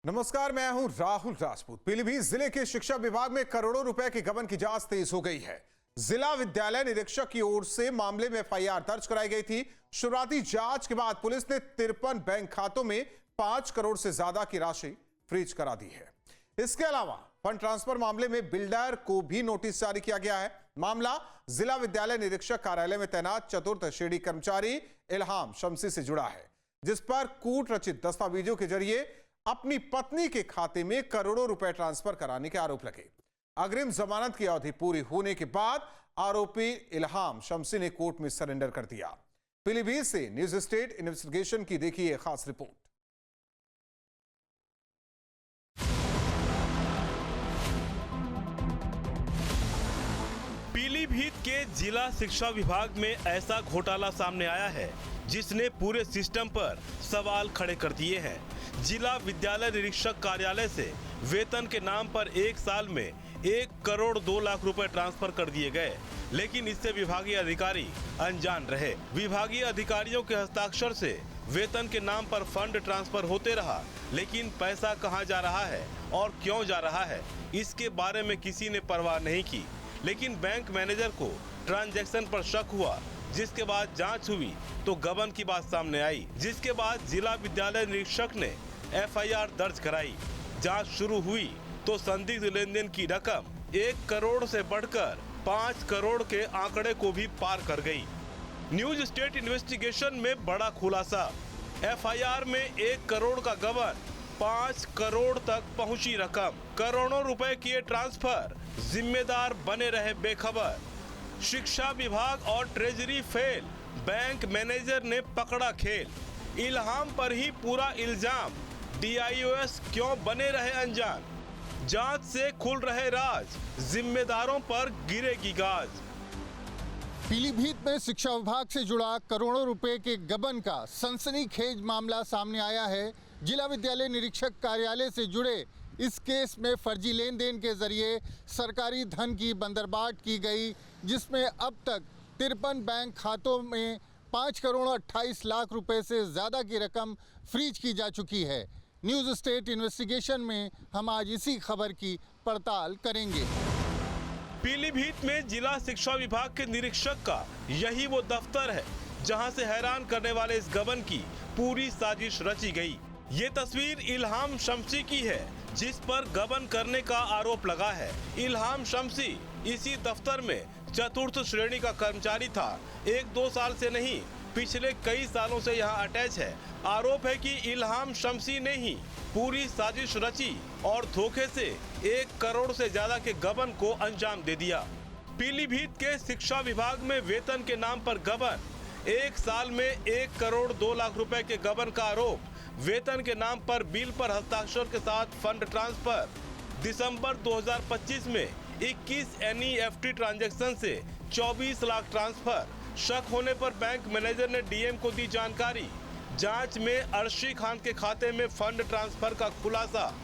नमस्कार, मैं हूं राहुल राजपूत। पीलीभीत जिले के शिक्षा विभाग में करोड़ों रुपए की गबन की जांच तेज हो गई है। जिला विद्यालय निरीक्षक की ओर से मामले में एफआईआर दर्ज कराई गई थी। शुरुआती जांच के बाद पुलिस ने 53 बैंक खातों में 5 करोड़ से ज्यादा की राशि फ्रीज करा दी है। इसके अलावा फंड ट्रांसफर मामले में बिल्डर को भी नोटिस जारी किया गया है। मामला जिला विद्यालय निरीक्षक कार्यालय में तैनात चतुर्थ श्रेणी कर्मचारी इल्हाम शमसी से जुड़ा है, जिस पर कूट रचित दस्तावेजों के जरिए अपनी पत्नी के खाते में करोड़ों रुपए ट्रांसफर कराने के आरोप लगे। अग्रिम जमानत की अवधि पूरी होने के बाद आरोपी इल्हाम शमसी ने कोर्ट में सरेंडर कर दिया। पीलीभीत से न्यूज स्टेट इन्वेस्टिगेशन की देखिए खास रिपोर्ट। पीलीभीत के जिला शिक्षा विभाग में ऐसा घोटाला सामने आया है जिसने पूरे सिस्टम पर सवाल खड़े कर दिए हैं। जिला विद्यालय निरीक्षक कार्यालय से वेतन के नाम पर एक साल में 1 करोड़ 2 लाख रुपए ट्रांसफर कर दिए गए, लेकिन इससे विभागीय अधिकारी अनजान रहे। विभागीय अधिकारियों के हस्ताक्षर से वेतन के नाम पर फंड ट्रांसफर होते रहा, लेकिन पैसा कहां जा रहा है और क्यों जा रहा है, इसके बारे में किसी ने परवाह नहीं की। लेकिन बैंक मैनेजर को ट्रांजैक्शन पर शक हुआ, जिसके बाद जांच हुई तो गबन की बात सामने आई, जिसके बाद जिला विद्यालय निरीक्षक ने एफआईआर दर्ज कराई। जांच शुरू हुई तो संदिग्ध लेन देन की रकम 1 करोड़ से बढ़कर 5 करोड़ के आंकड़े को भी पार कर गई। न्यूज स्टेट इन्वेस्टिगेशन में बड़ा खुलासा। एफआईआर में 1 करोड़ का गबन, 5 करोड़ तक पहुंची रकम, करोड़ों रुपए किए ट्रांसफर, जिम्मेदार बने रहे बेखबर। शिक्षा विभाग और ट्रेजरी फेल, बैंक मैनेजर ने पकड़ा खेल। इल्हाम पर ही पूरा इल्जाम, डीआईओएस क्यों बने रहे अनजान। जांच से खुल रहे राज, जिम्मेदारों पर गिरेगी गाज। पीलीभीत में शिक्षा विभाग से जुड़ा करोड़ों रुपए के गबन का सनसनीखेज मामला सामने आया है। जिला विद्यालय निरीक्षक कार्यालय से जुड़े इस केस में फर्जी लेन देन के जरिए सरकारी धन की बंदरबाट की गई, जिसमें अब तक 53 बैंक खातों में 5 करोड़ 28 लाख रुपए से ज़्यादा की रकम फ्रीज की जा चुकी है। न्यूज़ स्टेट इन्वेस्टिगेशन में हम आज इसी खबर की पड़ताल करेंगे। पीलीभीत में जिला शिक्षा विभाग के निरीक्षक का यही वो दफ्तर है जहां से हैरान करने वाले इस गबन की पूरी साजिश रची गई। ये तस्वीर इल्हाम शमसी की है, जिस पर गबन करने का आरोप लगा है। इल्हाम शमसी इसी दफ्तर में चतुर्थ श्रेणी का कर्मचारी था। 1-2 साल से नहीं, पिछले कई सालों से यहाँ अटैच है। आरोप है कि इल्हाम शमसी ने ही पूरी साजिश रची और धोखे से 1 करोड़ से ज्यादा के गबन को अंजाम दे दिया। पीलीभीत के शिक्षा विभाग में वेतन के नाम पर गबन, 1 साल में 1 करोड़ 2 लाख रुपए के गबन का आरोप। वेतन के नाम पर बिल पर हस्ताक्षर के साथ फंड ट्रांसफर। दिसंबर 2025 में 21 एनईएफटी ट्रांजैक्शन से 24 लाख ट्रांसफर। शक होने पर बैंक मैनेजर ने डीएम को दी जानकारी। जांच में अर्शी खान के खाते में फंड ट्रांसफर का खुलासा।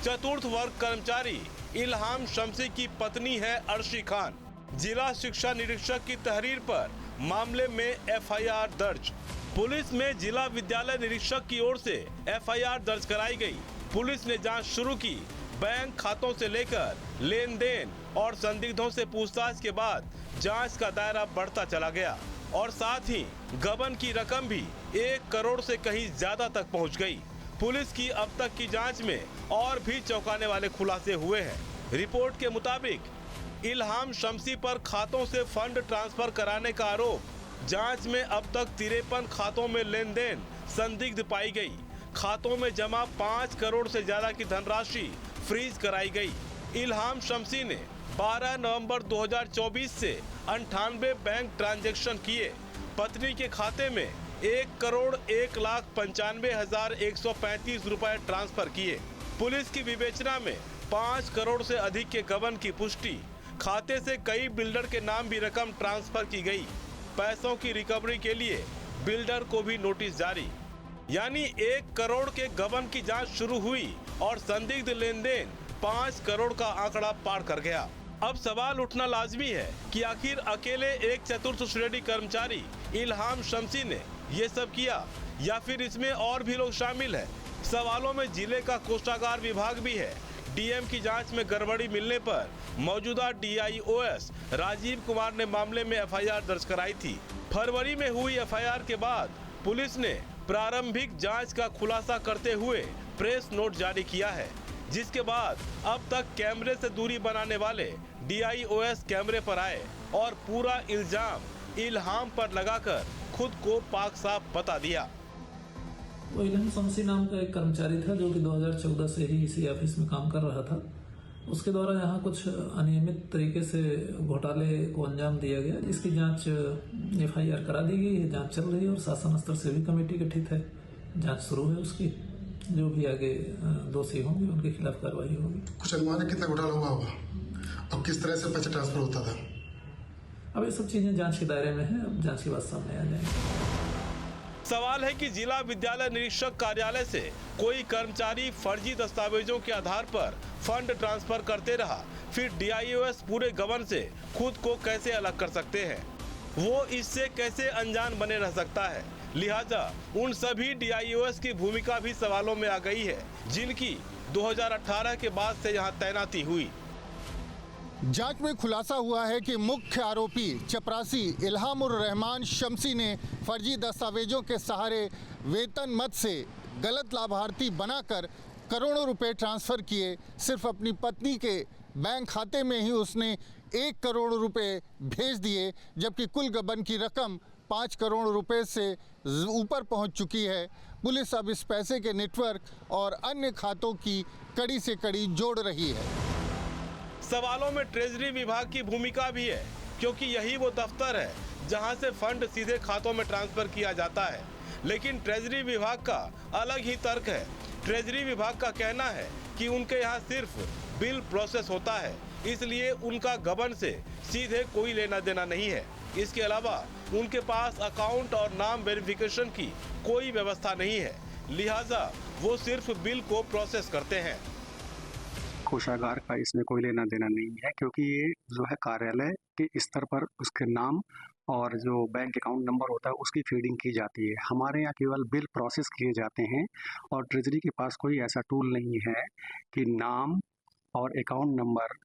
चतुर्थ वर्ग कर्मचारी इल्हाम शमसी की पत्नी है अर्शी खान। जिला शिक्षा निरीक्षक की तहरीर पर मामले में एफआईआर दर्ज। पुलिस में जिला विद्यालय निरीक्षक की ओर से एफआईआर दर्ज कराई गई। पुलिस ने जांच शुरू की। बैंक खातों से लेकर लेन देन और संदिग्धों से पूछताछ के बाद जांच का दायरा बढ़ता चला गया और साथ ही गबन की रकम भी 1 करोड़ से कहीं ज्यादा तक पहुंच गई। पुलिस की अब तक की जांच में और भी चौंकाने वाले खुलासे हुए हैं। रिपोर्ट के मुताबिक इल्हाम शमसी पर खातों से फंड ट्रांसफर कराने का आरोप। जांच में अब तक 53 खातों में लेन देन संदिग्ध पाई गई। खातों में जमा 5 करोड़ से ज्यादा की धनराशि फ्रीज कराई गई। इल्हाम शमसी ने 12 नवंबर 2024 से 98 बैंक ट्रांजैक्शन किए। पत्नी के खाते में 1 करोड़ 1,95,135 रुपए ट्रांसफर किए। पुलिस की विवेचना में 5 करोड़ से अधिक के गबन की पुष्टि। खाते से कई बिल्डर के नाम भी रकम ट्रांसफर की गई। पैसों की रिकवरी के लिए बिल्डर को भी नोटिस जारी। यानी 1 करोड़ के गबन की जांच शुरू हुई और संदिग्ध लेन देन 5 करोड़ का आंकड़ा पार कर गया। अब सवाल उठना लाजमी है कि आखिर अकेले एक चतुर्थ श्रेणी कर्मचारी इल्हाम शमसी ने ये सब किया या फिर इसमें और भी लोग शामिल हैं। सवालों में जिले का कोषागार विभाग भी है। डीएम की जांच में गड़बड़ी मिलने पर मौजूदा डीआईओएस राजीव कुमार ने मामले में एफआईआर दर्ज कराई थी। फरवरी में हुई एफआईआर के बाद पुलिस ने प्रारंभिक जांच का खुलासा करते हुए प्रेस नोट जारी किया है, जिसके बाद अब तक कैमरे से दूरी बनाने वाले डीआईओएस कैमरे पर आए और पूरा इल्जाम इल्हाम पर लगाकर खुद को पाक साफ बता दिया। वो इल्हाम शमसी नाम का एक कर्मचारी था जो कि 2014 से ही इसी ऑफिस में काम कर रहा था। उसके द्वारा यहाँ कुछ अनियमित तरीके से घोटाले को अंजाम दिया गया, जिसकी जांच एफआईआर करा दी गई है। जांच चल रही है और शासन स्तर से भी कमेटी गठित है, जांच शुरू है उसकी। जो भी आगे दोषी होंगे उनके खिलाफ कार्रवाई होगी। कुछ अनुमान है कितना घोटाला हुआ होगा और किस तरह से पैसे ट्रांसफर होता था? अब ये सब चीजें जांच के दायरे में है, अब जांच के बाद सामने आ जाएंगी। सवाल है कि जिला विद्यालय निरीक्षक कार्यालय से कोई कर्मचारी फर्जी दस्तावेजों के आधार पर फंड ट्रांसफर करते रहा, फिर डीआईओएस पूरे गबन से खुद को कैसे अलग कर सकते हैं? वो इससे कैसे अनजान बने रह सकता है? लिहाजा उन सभी डीआईओएस की भूमिका भी सवालों में आ गई है, जिनकी 2018 के बाद से यहाँ तैनाती हुई। जांच में खुलासा हुआ है कि मुख्य आरोपी चपरासी इल्हामुर रहमान शमसी ने फर्जी दस्तावेजों के सहारे वेतन मद से गलत लाभार्थी बनाकर करोड़ों रुपए ट्रांसफ़र किए। सिर्फ अपनी पत्नी के बैंक खाते में ही उसने 1 करोड़ रुपए भेज दिए, जबकि कुल गबन की रकम 5 करोड़ रुपए से ऊपर पहुंच चुकी है। पुलिस अब इस पैसे के नेटवर्क और अन्य खातों की कड़ी से कड़ी जोड़ रही है। सवालों में ट्रेजरी विभाग की भूमिका भी है, क्योंकि यही वो दफ्तर है जहां से फंड सीधे खातों में ट्रांसफर किया जाता है। लेकिन ट्रेजरी विभाग का अलग ही तर्क है। ट्रेजरी विभाग का कहना है कि उनके यहाँ सिर्फ बिल प्रोसेस होता है, इसलिए उनका गबन से सीधे कोई लेना देना नहीं है। इसके अलावा उनके पास अकाउंट और नाम वेरिफिकेशन की कोई व्यवस्था नहीं है, लिहाजा वो सिर्फ बिल को प्रोसेस करते हैं। कोषागार का इसमें कोई लेना देना नहीं है, क्योंकि ये जो है कार्यालय के स्तर पर उसके नाम और जो बैंक अकाउंट नंबर होता है उसकी फीडिंग की जाती है। हमारे यहाँ केवल बिल प्रोसेस किए जाते हैं और ट्रेजरी के पास कोई ऐसा टूल नहीं है कि नाम और अकाउंट नंबर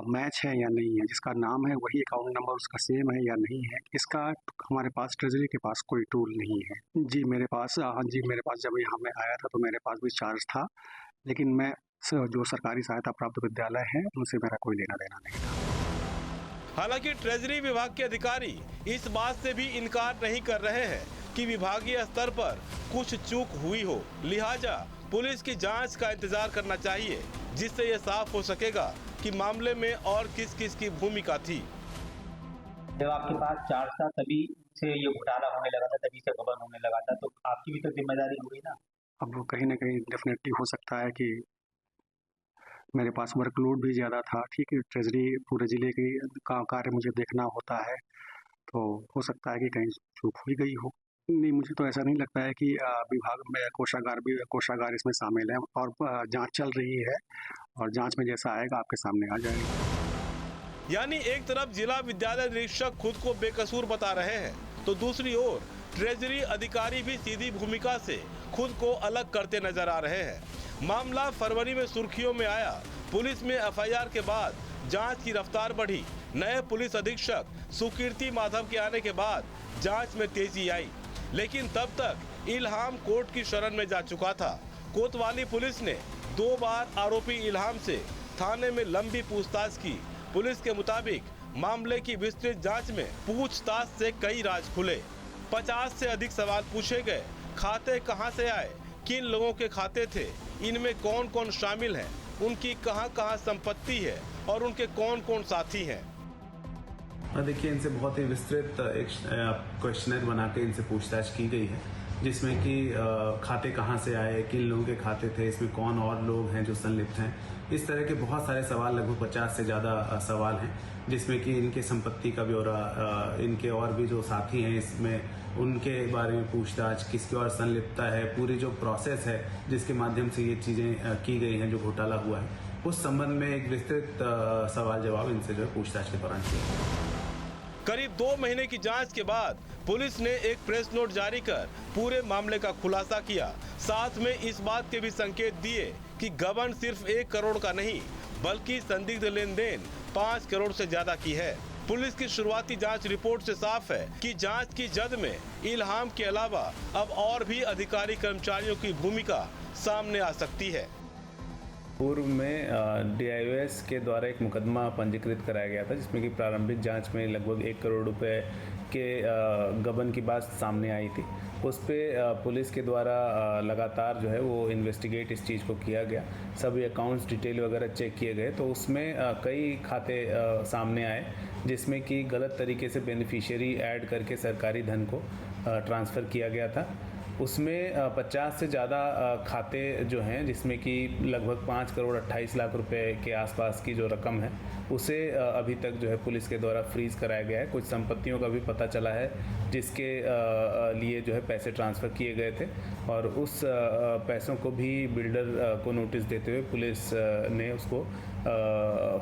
मैच है या नहीं है, जिसका नाम है वही अकाउंट नंबर उसका सेम है या नहीं है, इसका हमारे पास ट्रेजरी के पास कोई टूल नहीं है। जी मेरे पास जब यहाँ मैं आया था तो मेरे पास भी चार्ज था, लेकिन मैं जो सरकारी सहायता प्राप्त विद्यालय है उनसे मेरा कोई लेना देना नहीं था। हालांकि ट्रेजरी विभाग के अधिकारी इस बात से भी इनकार नहीं कर रहे हैं कि विभागीय स्तर पर कुछ चूक हुई हो, लिहाजा पुलिस की जांच का इंतजार करना चाहिए, जिससे ये साफ हो सकेगा कि मामले में और किस किस की भूमिका थी। जब आपके पास चार्ज था तभी से ये घोटाला होने लगा था, तभी से गबन होने लगा था, तो आपकी भी तो जिम्मेदारी हुई ना। अब वो कहीं ना कहीं डेफिनेटली हो सकता है कि मेरे पास वर्कलोड भी ज़्यादा था। ठीक है, ट्रेजरी पूरे ज़िले की का कार्य मुझे देखना होता है, तो हो सकता है कि कहीं चूक हुई गई हो। नहीं, मुझे तो ऐसा नहीं लगता है कि विभाग में कोषागार इसमें शामिल है और जांच चल रही है और जांच में जैसा आएगा आपके सामने आ जाएगा। यानी एक तरफ जिला विद्यालय निरीक्षक खुद को बेकसूर बता रहे हैं, तो दूसरी ओर ट्रेजरी अधिकारी भी सीधी भूमिका से खुद को अलग करते नजर आ रहे हैं। मामला फरवरी में सुर्खियों में आया। पुलिस में एफआईआर के बाद जांच की रफ्तार बढ़ी। नए पुलिस अधीक्षक सुकीर्ति माधव के आने के बाद जांच में तेजी आई, लेकिन तब तक इल्हाम कोर्ट की शरण में जा चुका था। कोतवाली पुलिस ने 2 बार आरोपी इल्हाम से थाने में लंबी पूछताछ की। पुलिस के मुताबिक मामले की विस्तृत जांच में पूछताछ से कई राज खुले। 50 से अधिक सवाल पूछे गए। खाते कहां से आए, किन लोगों के खाते थे, इनमें कौन कौन शामिल हैं, उनकी कहां कहां संपत्ति है और उनके कौन कौन साथी हैं। देखिए, इनसे बहुत ही विस्तृत एक क्वेश्चनर बना के इनसे पूछताछ की गई है, जिसमें कि खाते कहां से आए, किन लोगों के खाते थे, इसमें कौन और लोग हैं जो संलिप्त हैं। इस तरह के बहुत सारे सवाल, लगभग 50 से ज़्यादा सवाल हैं, जिसमें कि इनके संपत्ति का ब्यौरा, इनके और भी जो साथी हैं इसमें उनके बारे में पूछताछ, किसकी और संलिप्तता है, पूरी जो प्रोसेस है जिसके माध्यम से ये चीज़ें की गई हैं, जो घोटाला हुआ है, उस संबंध में एक विस्तृत सवाल जवाब इनसे जो है पूछताछ के दौरान किया। करीब 2 महीने की जांच के बाद पुलिस ने एक प्रेस नोट जारी कर पूरे मामले का खुलासा किया। साथ में इस बात के भी संकेत दिए कि गबन सिर्फ 1 करोड़ का नहीं बल्कि संदिग्ध लेन देन 5 करोड़ से ज्यादा की है। पुलिस की शुरुआती जांच रिपोर्ट से साफ है कि जांच की जद में इल्हाम के अलावा अब और भी अधिकारी कर्मचारियों की भूमिका सामने आ सकती है। पूर्व में DIOS के द्वारा एक मुकदमा पंजीकृत कराया गया था, जिसमें कि प्रारंभिक जांच में लगभग 1 करोड़ रुपए के गबन की बात सामने आई थी। उस पे पुलिस के द्वारा लगातार जो है वो इन्वेस्टिगेट इस चीज़ को किया गया, सभी अकाउंट्स डिटेल वगैरह चेक किए गए, तो उसमें कई खाते सामने आए जिसमें कि गलत तरीके से बेनिफिशियरी ऐड करके सरकारी धन को ट्रांसफ़र किया गया था। उसमें 50 से ज़्यादा खाते जो हैं, जिसमें कि लगभग 5 करोड़ 28 लाख रुपए के आसपास की जो रकम है उसे अभी तक जो है पुलिस के द्वारा फ्रीज कराया गया है। कुछ संपत्तियों का भी पता चला है जिसके लिए जो है पैसे ट्रांसफ़र किए गए थे, और उस पैसों को भी बिल्डर को नोटिस देते हुए पुलिस ने उसको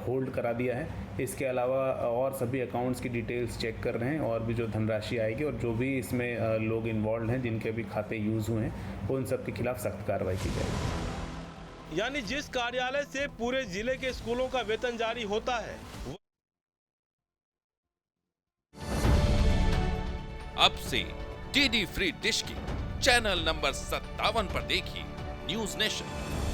होल्ड करा दिया है। इसके अलावा और सभी अकाउंट्स की डिटेल्स चेक कर रहे हैं, और भी जो धनराशि आएगी और जो भी इसमें लोग इन्वॉल्व हैं जिनके भी खाते यूज़ हुए हैं उन सब के खिलाफ सख्त कार्रवाई की जाएगी। यानी जिस कार्यालय से पूरे जिले के स्कूलों का वेतन जारी होता है, अब से DD फ्री डिश की चैनल नंबर 57 पर देखिए न्यूज नेशन।